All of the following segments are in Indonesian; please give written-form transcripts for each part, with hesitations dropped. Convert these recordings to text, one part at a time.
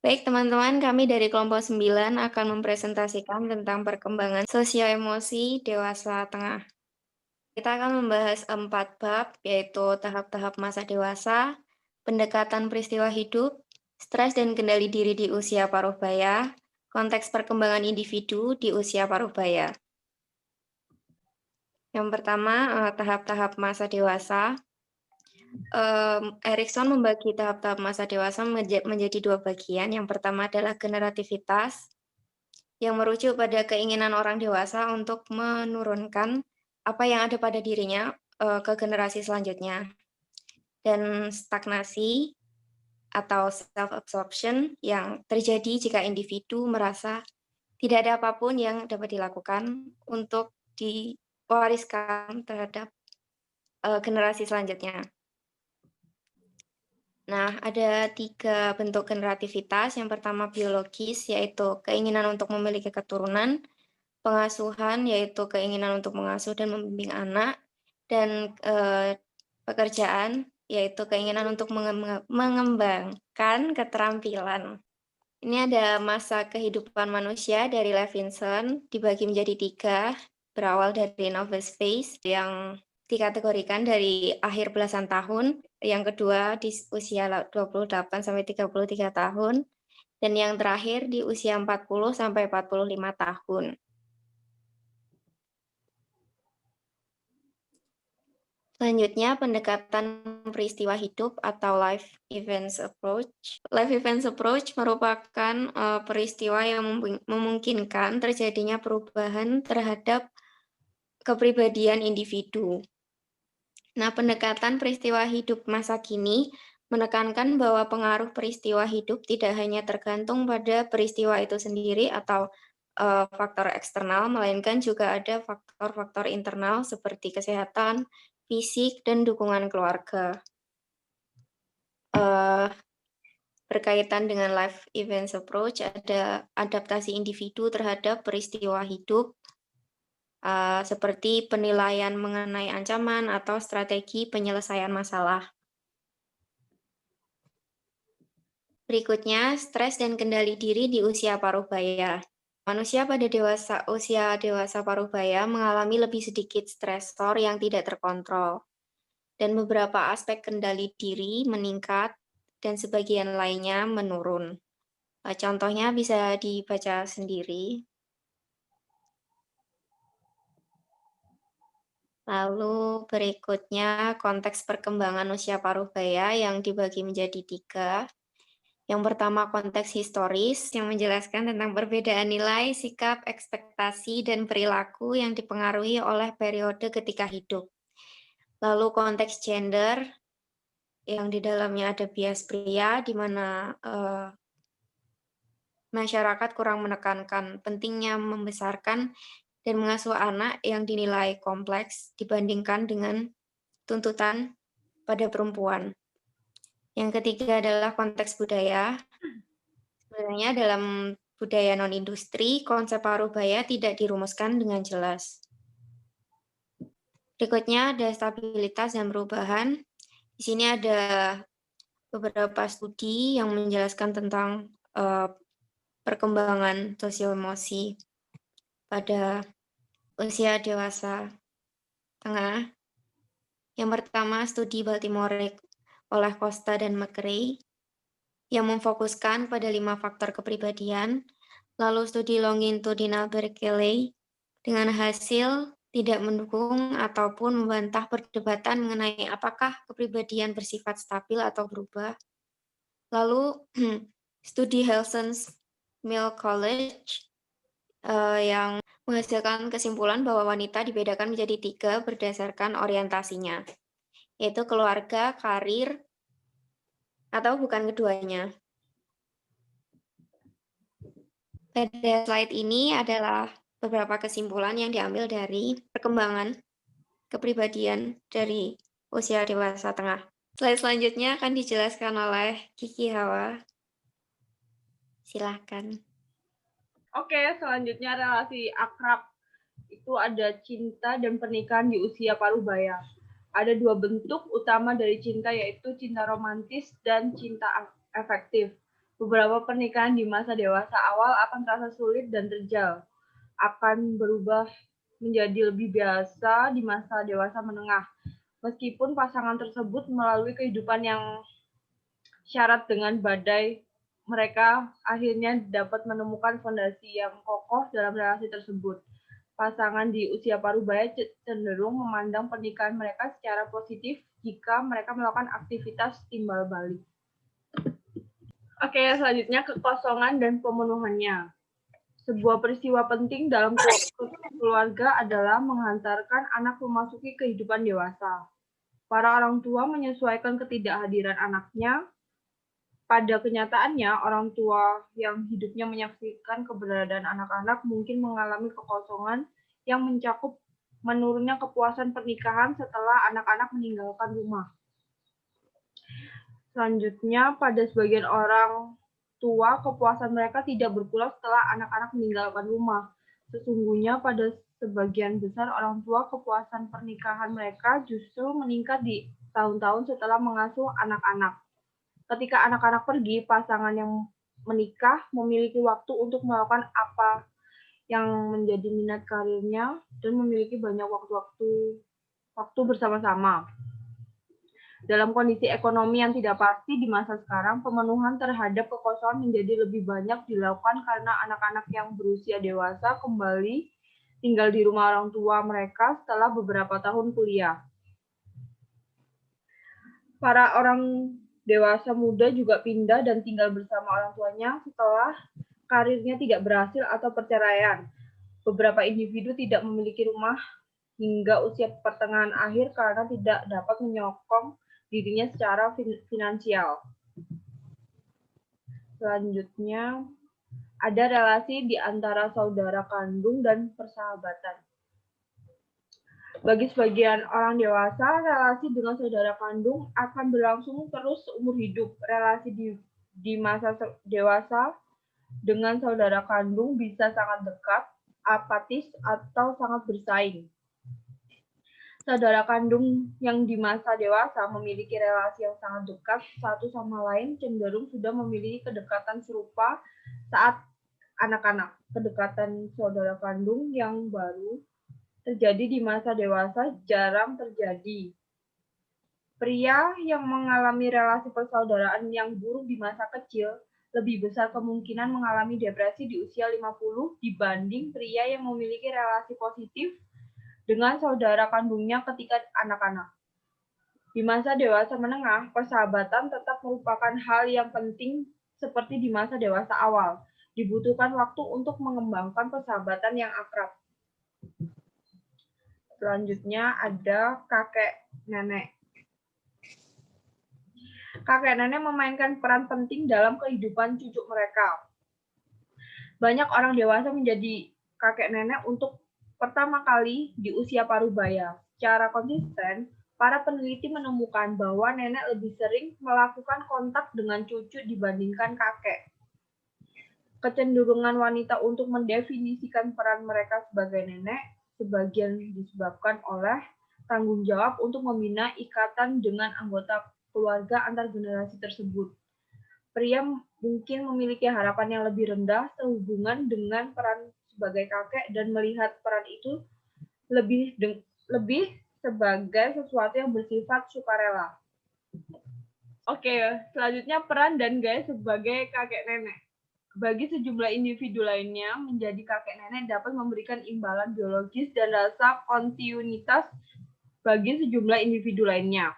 Baik teman-teman, kami dari kelompok 9 akan mempresentasikan tentang perkembangan sosial emosi dewasa tengah. Kita akan membahas 4 bab, yaitu tahap-tahap masa dewasa, pendekatan peristiwa hidup, stres dan kendali diri di usia paruh baya, konteks perkembangan individu di usia paruh baya. Yang pertama, tahap-tahap masa dewasa. Erikson membagi tahap-tahap masa dewasa menjadi 2 bagian. Yang pertama adalah generativitas, yang merujuk pada keinginan orang dewasa untuk menurunkan apa yang ada pada dirinya, ke generasi selanjutnya. Dan stagnasi atau self-absorption yang terjadi jika individu merasa tidak ada apapun yang dapat dilakukan untuk diwariskan terhadap, generasi selanjutnya. Nah, ada 3 bentuk generativitas. Yang pertama biologis, yaitu keinginan untuk memiliki keturunan, pengasuhan, yaitu keinginan untuk mengasuh dan membimbing anak, dan, pekerjaan, yaitu keinginan untuk mengembangkan keterampilan. Ini ada masa kehidupan manusia dari Levinson, dibagi menjadi 3, berawal dari novice phase yang dikategorikan dari akhir belasan tahun, yang kedua di usia 28 sampai 33 tahun, dan yang terakhir di usia 40 sampai 45 tahun. Selanjutnya, pendekatan peristiwa hidup atau life events approach. Life events approach merupakan peristiwa yang memungkinkan terjadinya perubahan terhadap kepribadian individu. Nah, pendekatan peristiwa hidup masa kini menekankan bahwa pengaruh peristiwa hidup tidak hanya tergantung pada peristiwa itu sendiri atau faktor eksternal, melainkan juga ada faktor-faktor internal seperti kesehatan, fisik, dan dukungan keluarga. Berkaitan dengan life events approach, ada adaptasi individu terhadap peristiwa hidup, seperti penilaian mengenai ancaman atau strategi penyelesaian masalah. Berikutnya, stres dan kendali diri di usia paruh baya. Manusia pada usia dewasa paruh baya mengalami lebih sedikit stresor yang tidak terkontrol, dan beberapa aspek kendali diri meningkat dan sebagian lainnya menurun. Contohnya bisa dibaca sendiri. Lalu berikutnya konteks perkembangan usia paruh baya yang dibagi menjadi 3. Yang pertama konteks historis yang menjelaskan tentang perbedaan nilai, sikap, ekspektasi, dan perilaku yang dipengaruhi oleh periode ketika hidup. Lalu konteks gender yang di dalamnya ada bias pria, di mana masyarakat kurang menekankan pentingnya membesarkan dan mengasuh anak yang dinilai kompleks dibandingkan dengan tuntutan pada perempuan. Yang ketiga adalah konteks budaya. Sebenarnya dalam budaya non-industri, konsep paruh baya tidak dirumuskan dengan jelas. Berikutnya ada stabilitas dan perubahan. Di sini ada beberapa studi yang menjelaskan tentang perkembangan sosial emosi pada usia dewasa tengah. Yang pertama, studi Baltimore oleh Costa dan McRae yang memfokuskan pada 5 faktor kepribadian, lalu studi longitudinal Berkeley dengan hasil tidak mendukung ataupun membantah perdebatan mengenai apakah kepribadian bersifat stabil atau berubah. Lalu studi Helson's Mill College yang menghasilkan kesimpulan bahwa wanita dibedakan menjadi 3 berdasarkan orientasinya, yaitu keluarga, karir, atau bukan keduanya. Pada slide ini adalah beberapa kesimpulan yang diambil dari perkembangan kepribadian dari usia dewasa tengah. Slide selanjutnya akan dijelaskan oleh Kiki Hawa. Silahkan. Oke, selanjutnya relasi akrab. Itu ada cinta dan pernikahan di usia paruh baya. Ada 2 bentuk utama dari cinta, yaitu cinta romantis dan cinta efektif. Beberapa pernikahan di masa dewasa awal akan terasa sulit dan terjal, akan berubah menjadi lebih biasa di masa dewasa menengah. Meskipun pasangan tersebut melalui kehidupan yang syarat dengan badai, mereka akhirnya dapat menemukan fondasi yang kokoh dalam relasi tersebut. Pasangan di usia parubaya cenderung memandang pernikahan mereka secara positif jika mereka melakukan aktivitas timbal balik. Oke, selanjutnya kekosongan dan pemenuhannya. Sebuah peristiwa penting dalam keluarga adalah menghantarkan anak memasuki kehidupan dewasa. Para orang tua menyesuaikan ketidakhadiran anaknya. Pada kenyataannya, orang tua yang hidupnya menyaksikan keberadaan anak-anak mungkin mengalami kekosongan yang mencakup menurunnya kepuasan pernikahan setelah anak-anak meninggalkan rumah. Selanjutnya, pada sebagian orang tua, kepuasan mereka tidak berpulang setelah anak-anak meninggalkan rumah. Sesungguhnya pada sebagian besar orang tua, kepuasan pernikahan mereka justru meningkat di tahun-tahun setelah mengasuh anak-anak. Ketika anak-anak pergi, pasangan yang menikah memiliki waktu untuk melakukan apa yang menjadi minat karirnya dan memiliki banyak waktu bersama-sama. Dalam kondisi ekonomi yang tidak pasti di masa sekarang, pemenuhan terhadap kekosongan menjadi lebih banyak dilakukan karena anak-anak yang berusia dewasa kembali tinggal di rumah orang tua mereka setelah beberapa tahun kuliah. Para orang dewasa muda juga pindah dan tinggal bersama orang tuanya setelah karirnya tidak berhasil atau perceraian. Beberapa individu tidak memiliki rumah hingga usia pertengahan akhir karena tidak dapat menyokong dirinya secara finansial. Selanjutnya, ada relasi di antara saudara kandung dan persahabatan. Bagi sebagian orang dewasa, relasi dengan saudara kandung akan berlangsung terus seumur hidup. Relasi di masa dewasa dengan saudara kandung bisa sangat dekat, apatis, atau sangat bersaing. Saudara kandung yang di masa dewasa memiliki relasi yang sangat dekat satu sama lain cenderung sudah memiliki kedekatan serupa saat anak-anak. Kedekatan saudara kandung yang baru terjadi di masa dewasa jarang terjadi. Pria yang mengalami relasi persaudaraan yang buruk di masa kecil lebih besar kemungkinan mengalami depresi di usia 50 dibanding pria yang memiliki relasi positif dengan saudara kandungnya ketika anak-anak. Di masa dewasa menengah, persahabatan tetap merupakan hal yang penting seperti di masa dewasa awal. Dibutuhkan waktu untuk mengembangkan persahabatan yang akrab. Selanjutnya ada kakek nenek. Kakek nenek memainkan peran penting dalam kehidupan cucu mereka. Banyak orang dewasa menjadi kakek nenek untuk pertama kali di usia parubaya. Secara konsisten, para peneliti menemukan bahwa nenek lebih sering melakukan kontak dengan cucu dibandingkan kakek. Kecenderungan wanita untuk mendefinisikan peran mereka sebagai nenek sebagian disebabkan oleh tanggung jawab untuk membina ikatan dengan anggota keluarga antar generasi tersebut. Pria mungkin memiliki harapan yang lebih rendah sehubungan dengan peran sebagai kakek dan melihat peran itu lebih sebagai sesuatu yang bersifat sukarela. Oke, selanjutnya peran dan gaya sebagai kakek nenek. Bagi sejumlah individu lainnya, menjadi kakek nenek dapat memberikan imbalan biologis dan rasa kontinuitas bagi sejumlah individu lainnya.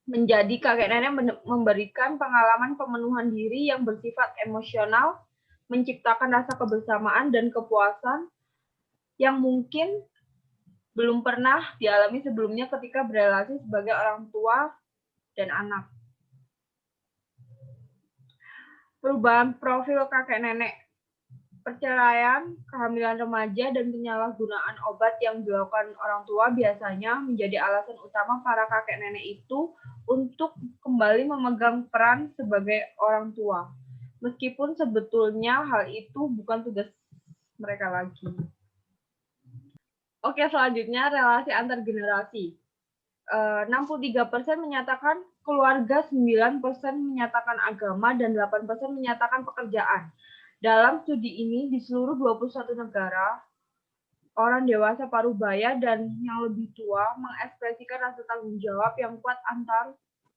Menjadi kakek nenek memberikan pengalaman pemenuhan diri yang bersifat emosional, menciptakan rasa kebersamaan dan kepuasan yang mungkin belum pernah dialami sebelumnya ketika berrelasi sebagai orang tua dan anak. Perubahan profil kakek nenek, perceraian, kehamilan remaja, dan penyalahgunaan obat yang dilakukan orang tua biasanya menjadi alasan utama para kakek nenek itu untuk kembali memegang peran sebagai orang tua. Meskipun sebetulnya hal itu bukan tugas mereka lagi. Oke, selanjutnya relasi antar generasi. 63% menyatakan keluarga 9% menyatakan agama dan 8% menyatakan pekerjaan. Dalam studi ini di seluruh 21 negara, orang dewasa parubaya dan yang lebih tua mengekspresikan rasa tanggung jawab yang kuat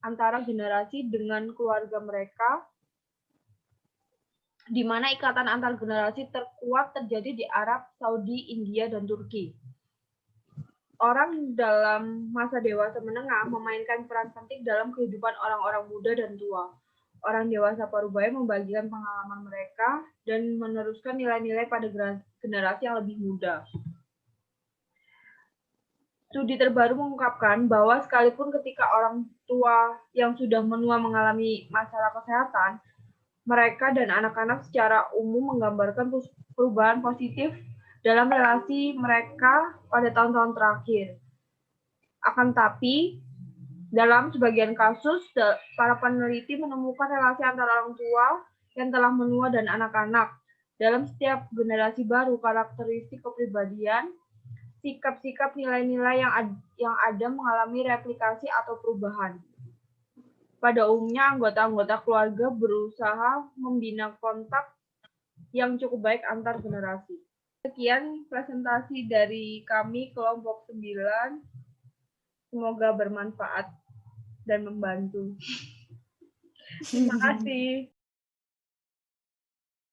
antara generasi dengan keluarga mereka, di mana ikatan antar generasi terkuat terjadi di Arab, Saudi, India, dan Turki. Orang dalam masa dewasa menengah memainkan peran penting dalam kehidupan orang-orang muda dan tua. Orang dewasa parubaya membagikan pengalaman mereka dan meneruskan nilai-nilai pada generasi yang lebih muda. Studi terbaru mengungkapkan bahwa sekalipun ketika orang tua yang sudah menua mengalami masalah kesehatan, mereka dan anak-anak secara umum menggambarkan perubahan positif dalam relasi mereka pada tahun-tahun terakhir. Akan tapi, dalam sebagian kasus, para peneliti menemukan relasi antara orang tua yang telah menua dan anak-anak. Dalam setiap generasi baru, karakteristik kepribadian, sikap-sikap, nilai-nilai yang ada mengalami replikasi atau perubahan. Pada umumnya, anggota-anggota keluarga berusaha membina kontak yang cukup baik antar generasi. Sekian presentasi dari kami kelompok 9. Semoga bermanfaat dan membantu. Terima kasih.